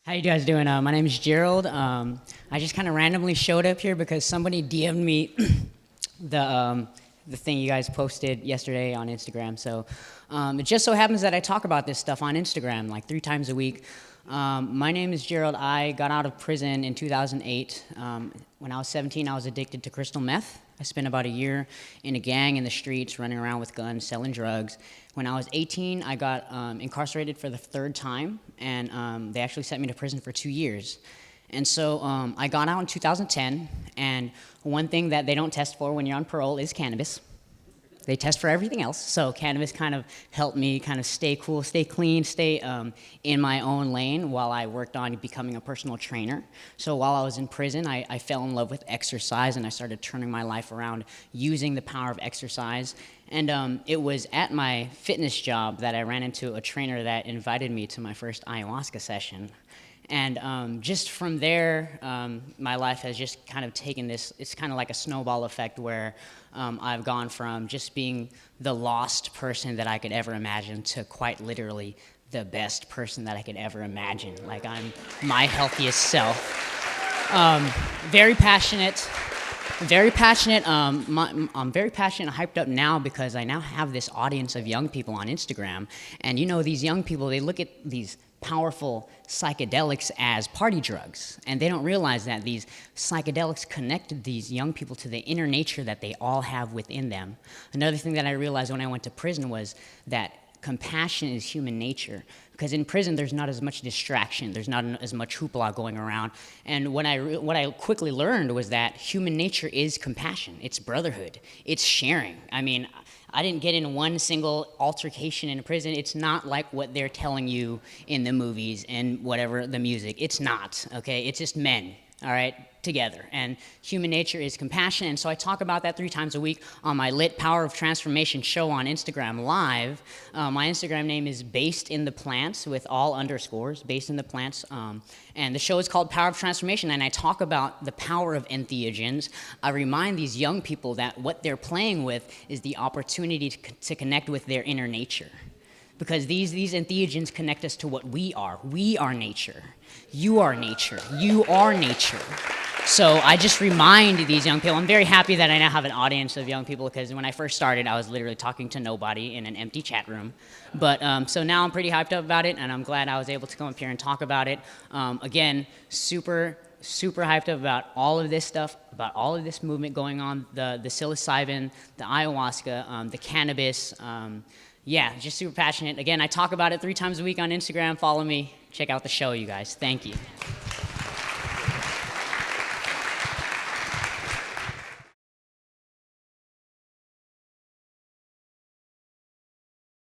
How you guys doing? My name is Gerald. I just kind of randomly showed up here because somebody DM'd me the thing you guys posted yesterday on Instagram. So it just so happens that I talk about this stuff on Instagram like 3 times a week. My name is Gerald. I got out of prison in 2008. When I was 17, I was addicted to crystal meth. I spent about a year in a gang in the streets, running around with guns, selling drugs. When I was 18, I got incarcerated for the 3rd time, and they actually sent me to prison for 2 years. And so I got out in 2010, and one thing that they don't test for when you're on parole is cannabis. They test for everything else, so cannabis kind of helped me kind of stay cool, stay clean, stay in my own lane while I worked on becoming a personal trainer. So while I was in prison, I fell in love with exercise, and I started turning my life around using the power of exercise. And it was at my fitness job that I ran into a trainer that invited me to my first ayahuasca session. And just from there, my life has just kind of taken this, it's kind of like a snowball effect where I've gone from just being the lost person that I could ever imagine to quite literally the best person that I could ever imagine. Like, I'm my healthiest self. Very passionate. Very passionate. I'm very passionate and hyped up now because I now have this audience of young people on Instagram. And you know, these young people, they look at these powerful psychedelics as party drugs, and they don't realize that these psychedelics connected these young people to the inner nature that they all have within them. Another thing that I realized when I went to prison was that compassion is human nature, because in prison there's not as much distraction, there's not as much hoopla going around. And what I quickly learned was that human nature is compassion, it's brotherhood, it's sharing. I mean, I didn't get in one single altercation in prison. It's not like what they're telling you in the movies and whatever the music. It's not, okay? It's just men, all right, together. And human nature is compassion. And so I talk about that 3 times a week on my Lit Power of Transformation show on Instagram Live. My Instagram name is Based in the Plants with all underscores, Based in the Plants. And the show is called Power of Transformation, and I talk about the power of entheogens. I remind these young people that what they're playing with is the opportunity to connect with their inner nature. Because these entheogens connect us to what we are. We are nature. You are nature. You are nature. So I just remind these young people, I'm very happy that I now have an audience of young people, because when I first started, I was literally talking to nobody in an empty chat room. But so now I'm pretty hyped up about it, and I'm glad I was able to come up here and talk about it. Again, super hyped up about all of this stuff, about all of this movement going on, the psilocybin, the ayahuasca, the cannabis. Yeah, just super passionate. Again, I talk about it 3 times a week on Instagram. Follow me. Check out the show, you guys. Thank you.